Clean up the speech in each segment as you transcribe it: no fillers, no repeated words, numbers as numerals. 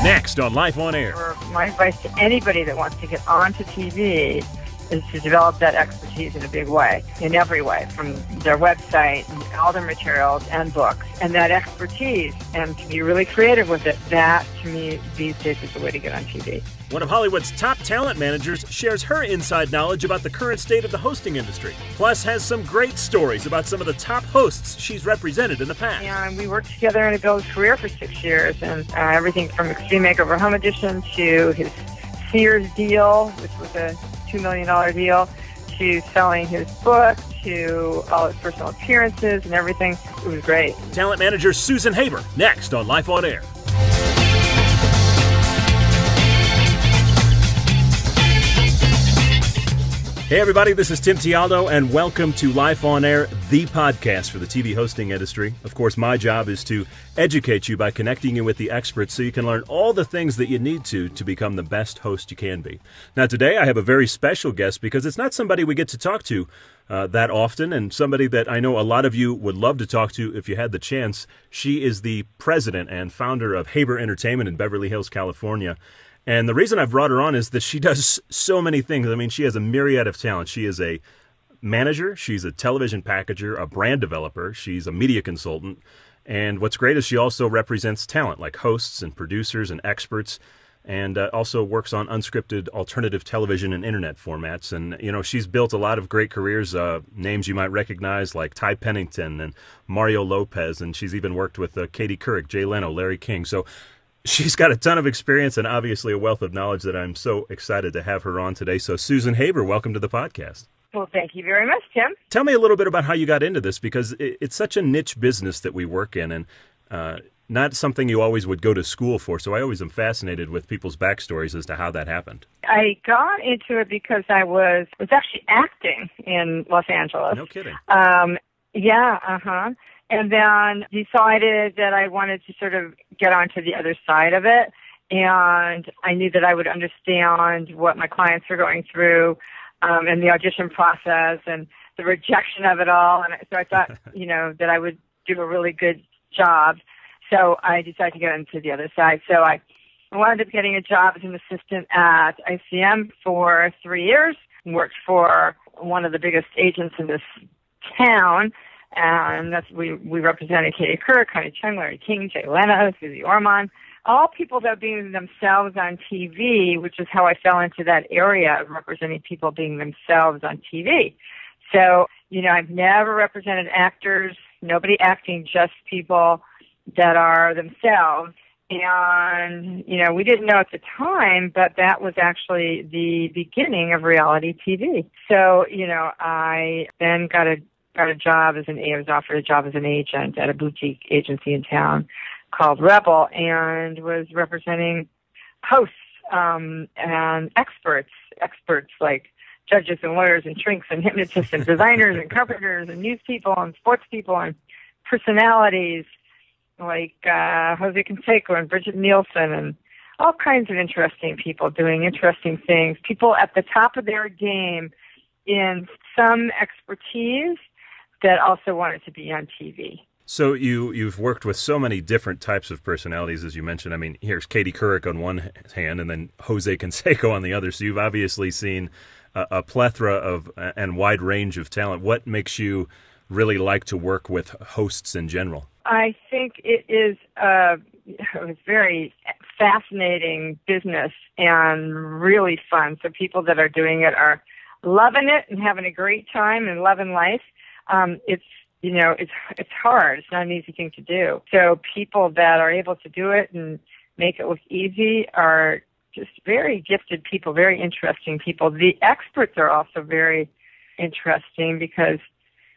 Next on Life on Air. My advice to anybody that wants to get onto TV is to develop that expertise in a big way, in every way, from their website, and all their materials and books. And that expertise, and to be really creative with it, that, to me, these days is the way to get on TV. One of Hollywood's top talent managers shares her inside knowledge about the current state of the hosting industry, plus has some great stories about some of the top hosts she's represented in the past. And we worked together in a Bill's career for 6 years, and everything from Extreme Makeover Home Edition to his Sears deal, which was a $2 million deal, to selling his book, to all his personal appearances and everything. It was great. Talent manager Susan Haber, next on Life on Air. Hey everybody, this is Tim Tialdo, and welcome to Life on Air, the podcast for the TV hosting industry. Of course, my job is to educate you by connecting you with the experts so you can learn all the things that you need to become the best host you can be. Now today I have a very special guest because it's not somebody we get to talk to that often, and somebody that I know a lot of you would love to talk to if you had the chance. She is the president and founder of Haber Entertainment in Beverly Hills, California. And the reason I brought her on is that she does so many things. I mean, she has a myriad of talent. She is a manager, she's a television packager, a brand developer, she's a media consultant. And what's great is she also represents talent like hosts and producers and experts, and also works on unscripted alternative television and internet formats. And, you know, she's built a lot of great careers, names you might recognize like Ty Pennington and Mario Lopez, and she's even worked with Katie Couric, Jay Leno, Larry King. So she's got a ton of experience and obviously a wealth of knowledge that I'm so excited to have her on today. So Susan Haber, welcome to the podcast. Well, thank you very much, Tim. Tell me a little bit about how you got into this, because it's such a niche business that we work in, and not something you always would go to school for. So I always am fascinated with people's backstories as to how that happened. I got into it because I was actually acting in Los Angeles. No kidding. And then decided that I wanted to sort of get onto the other side of it. And I knew that I would understand what my clients were going through, and the audition process and the rejection of it all. And so I thought, that I would do a really good job. So I decided to get into the other side. So I wound up getting a job as an assistant at ICM for 3 years, worked for one of the biggest agents in this town. And we represented Katie Couric, Connie Chung, Larry King, Jay Leno, Susie Orman, all people that were being themselves on TV, which is how I fell into that area of representing people being themselves on TV. So, I've never represented actors, nobody acting, just people that are themselves. And, we didn't know at the time, but that was actually the beginning of reality TV. So, I then got a job I was offered a job as an agent at a boutique agency in town called Rebel, and was representing hosts and experts like judges and lawyers and shrinks and hypnotists and designers and carpenters and news people and sports people and personalities like Jose Canseco and Bridget Nielsen and all kinds of interesting people doing interesting things, people at the top of their game in some expertise that also wanted to be on TV. So you've worked with so many different types of personalities, as you mentioned. I mean, here's Katie Couric on one hand and then Jose Canseco on the other. So you've obviously seen a plethora of and wide range of talent. What makes you really like to work with hosts in general? I think it is a very fascinating business and really fun. So people that are doing it are loving it and having a great time and loving life. It's hard. It's not an easy thing to do. So people that are able to do it and make it look easy are just very gifted people, very interesting people. The experts are also very interesting because,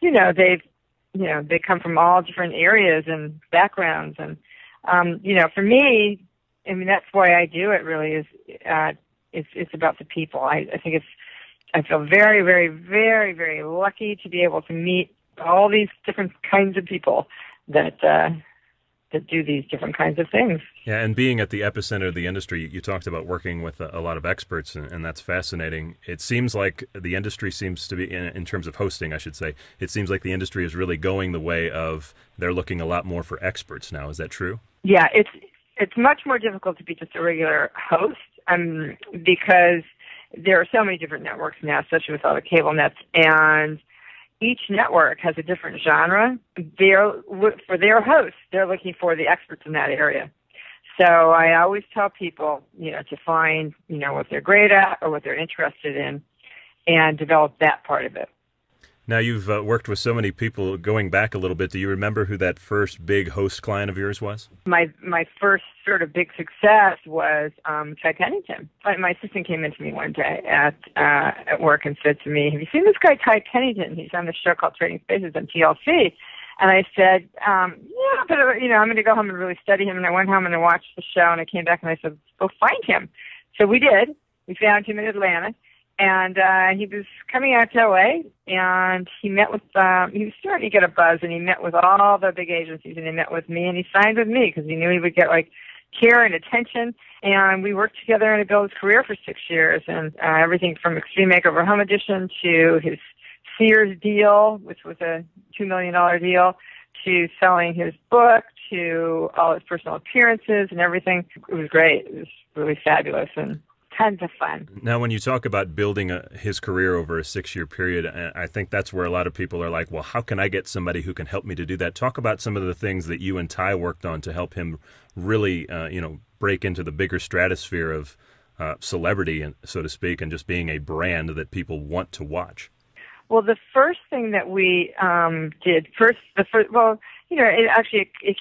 they come from all different areas and backgrounds. And, for me, I mean, that's why I do it really is, it's about the people. I feel very, very, very, very lucky to be able to meet all these different kinds of people that do these different kinds of things. Yeah, and being at the epicenter of the industry, you talked about working with a lot of experts, and that's fascinating. It seems like the industry seems to be, in terms of hosting, I should say, it seems like the industry is really going the way of they're looking a lot more for experts now. Is that true? Yeah, it's much more difficult to be just a regular host, because there are so many different networks now, especially with all the cable nets, and each network has a different genre. For their hosts, they're looking for the experts in that area. So I always tell people, to find, what they're great at or what they're interested in and develop that part of it. Now, you've worked with so many people. Going back a little bit, do you remember who that first big host client of yours was? My first sort of big success was Ty Pennington. My assistant came into me one day at work and said to me, "Have you seen this guy Ty Pennington? He's on this show called Trading Spaces on TLC." And I said, "Yeah, but I'm going to go home and really study him." And I went home and I watched the show, and I came back and I said, "Go find him." So we did. We found him in Atlanta. And he was coming out to LA, and he met with, he was starting to get a buzz, and he met with all the big agencies, and he met with me, and he signed with me because he knew he would get, care and attention. And we worked together to build his career for 6 years, and everything from Extreme Makeover Home Edition to his Sears deal, which was a $2 million deal, to selling his book, to all his personal appearances and everything. It was great. It was really fabulous, and tons of fun. Now, when you talk about building his career over a 6-year period, I think that's where a lot of people are like, well, how can I get somebody who can help me to do that? Talk about some of the things that you and Ty worked on to help him really, break into the bigger stratosphere of celebrity, so to speak, and just being a brand that people want to watch. Well, the first thing that we did, it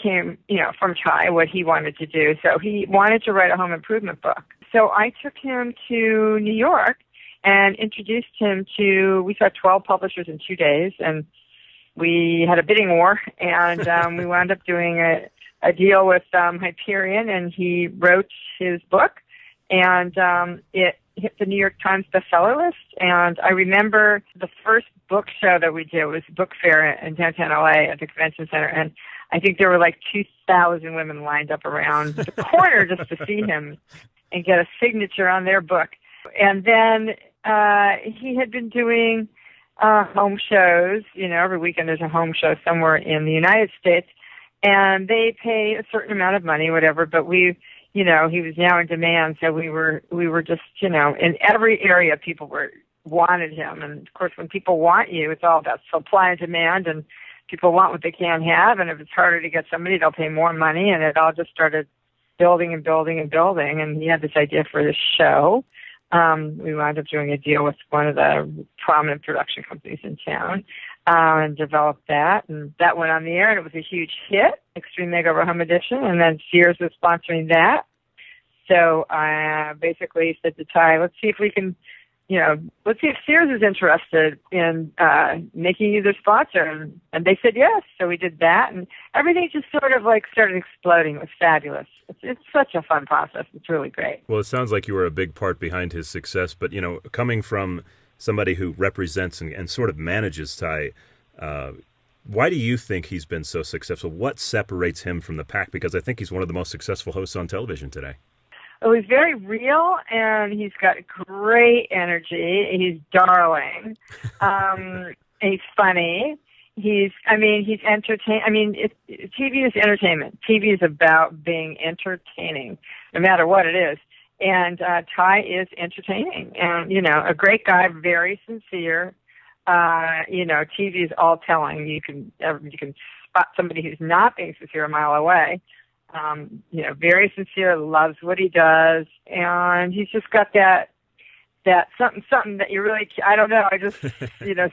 came, from Ty, what he wanted to do. So he wanted to write a home improvement book. So I took him to New York and introduced him we saw 12 publishers in 2 days, and we had a bidding war, and we wound up doing a deal with Hyperion, and he wrote his book, and it hit the New York Times bestseller list. And I remember the first book show that we did was a book fair in downtown LA at the convention center, and I think there were 2,000 women lined up around the corner just to see him and get a signature on their book. And then he had been doing home shows. Every weekend there's a home show somewhere in the United States, and they pay a certain amount of money, whatever. But he was now in demand, so we were just, in every area people wanted him. And of course, when people want you, it's all about supply and demand, and people want what they can't have. And if it's harder to get somebody, they'll pay more money. And it all just started building and building and building, and he had this idea for this show. We wound up doing a deal with one of the prominent production companies in town, and developed that, and that went on the air, and it was a huge hit, Extreme Makeover Home Edition, and then Sears was sponsoring that. So I basically said to Ty, let's see if we can, let's see if Sears is interested in making you their sponsor. And they said yes. So we did that, and everything just sort of started exploding. It was fabulous. It's such a fun process. It's really great. Well, it sounds like you were a big part behind his success, but, coming from somebody who represents and sort of manages Ty, why do you think he's been so successful? What separates him from the pack? Because I think he's one of the most successful hosts on television today. Oh, he's very real, and he's got great energy. He's darling. He's funny. He's entertaining. TV is entertainment. TV is about being entertaining, no matter what it is. And Ty is entertaining, and a great guy, very sincere. TV is all telling. You can spot somebody who's not being sincere a mile away. Very sincere, loves what he does, and he's just got that something that you really, I don't know, I just,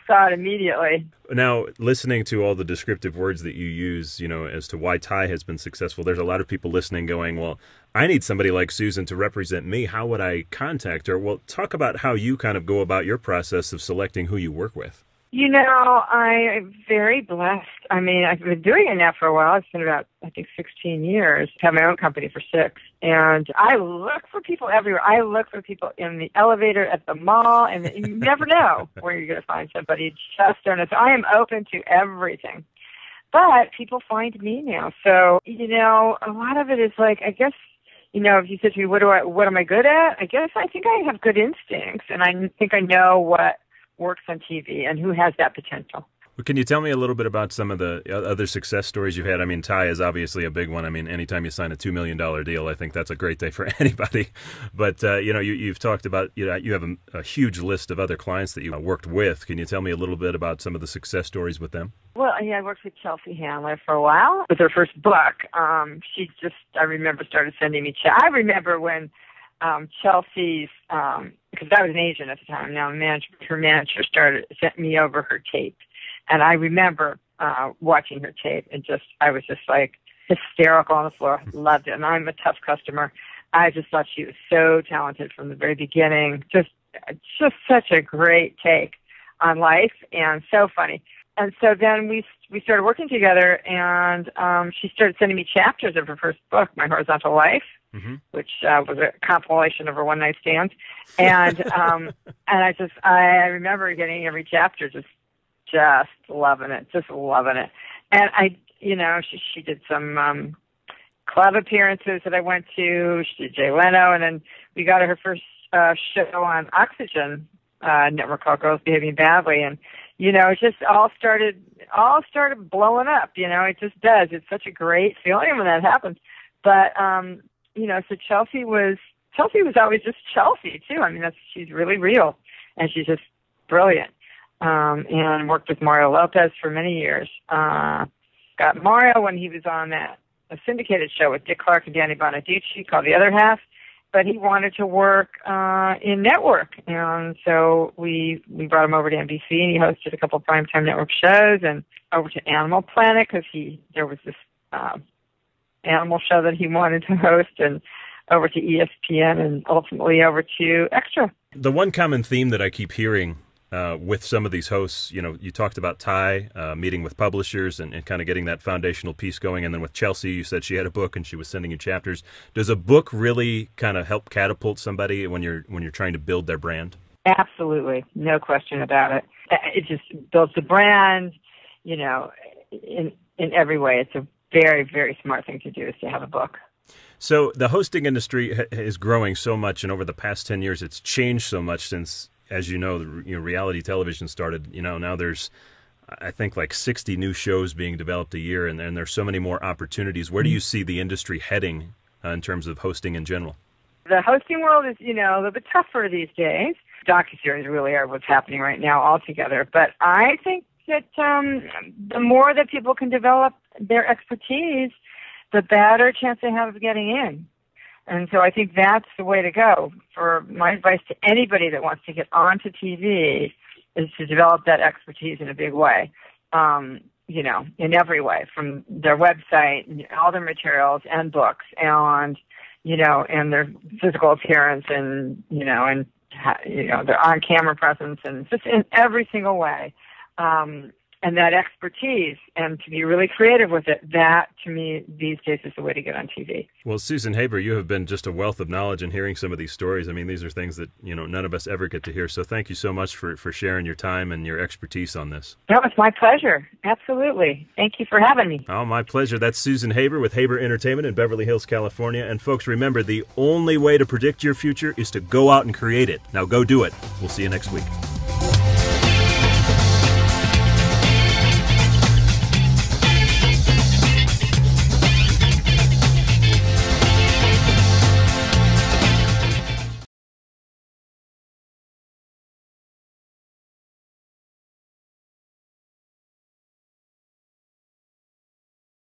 saw it immediately. Now, listening to all the descriptive words that you use, as to why Ty has been successful, there's a lot of people listening going, well, I need somebody like Susan to represent me. How would I contact her? Well, talk about how you kind of go about your process of selecting who you work with. I'm very blessed. I've been doing it now for a while. It's been about, 16 years. I have my own company for 6. And I look for people everywhere. I look for people in the elevator, at the mall, and you never know where you're going to find somebody. Just don't know. So I am open to everything. But people find me now. So, a lot of it is I guess, if you said to me, what am I good at? I think I have good instincts, and I think I know what works on TV and who has that potential. Well, can you tell me a little bit about some of the other success stories you've had? I mean, Ty is obviously a big one. I mean, anytime you sign a $2 million deal, I think that's a great day for anybody. But, you've talked about, you have a huge list of other clients that you worked with. Can you tell me a little bit about some of the success stories with them? Well, yeah, I worked with Chelsea Handler for a while. With her first book, she just, I remember, started sending me I remember when Chelsea's, because I was an agent at the time, now her manager sent me over her tape. And I remember watching her tape and I was just like hysterical on the floor. Loved it. And I'm a tough customer. I just thought she was so talented from the very beginning. Just such a great take on life and so funny. And so then we started working together, and she started sending me chapters of her first book, My Horizontal Life, which was a compilation of her one-night stands. And and I remember getting every chapter just loving it. And she did some club appearances that I went to. She did Jay Leno, and then we got her first show on Oxygen network called Girls Behaving Badly, and it just all started blowing up. It just does. It's such a great feeling when that happens. But so Chelsea was always just Chelsea too. I mean, she's really real, and she's just brilliant. And worked with Mario Lopez for many years. Got Mario when he was on a syndicated show with Dick Clark and Danny Bonaducci called The Other Half, but he wanted to work in network. And so we brought him over to NBC, and he hosted a couple of primetime network shows, and over to Animal Planet because there was this animal show that he wanted to host, and over to ESPN, and ultimately over to Extra. The one common theme that I keep hearing with some of these hosts, you talked about Ty meeting with publishers and kind of getting that foundational piece going, and then with Chelsea, you said she had a book and she was sending you chapters. Does a book really kind of help catapult somebody when you're trying to build their brand? Absolutely, no question about it. It just builds the brand, in every way. It's a very, very smart thing to do is to have a book. So the hosting industry is growing so much, and over the past 10 years, it's changed so much since, as you know, reality television started. Now there's, I think, like 60 new shows being developed a year, and there's so many more opportunities. Where do you see the industry heading in terms of hosting in general? The hosting world is, a little bit tougher these days. Docuseries really are what's happening right now altogether. But I think that the more that people can develop their expertise, the better chance they have of getting in. And so I think that's the way to go. For my advice to anybody that wants to get onto TV is to develop that expertise in a big way, in every way, from their website, all their materials and books, and their physical appearance, and their on-camera presence, and just in every single way. And that expertise, and to be really creative with it, that, to me, these days is the way to get on TV. Well, Susan Haber, you have been just a wealth of knowledge in hearing some of these stories. I mean, these are things that, none of us ever get to hear. So thank you so much for sharing your time and your expertise on this. No, it's my pleasure. Absolutely. Thank you for having me. Oh, my pleasure. That's Susan Haber with Haber Entertainment in Beverly Hills, California. And folks, remember, the only way to predict your future is to go out and create it. Now go do it. We'll see you next week.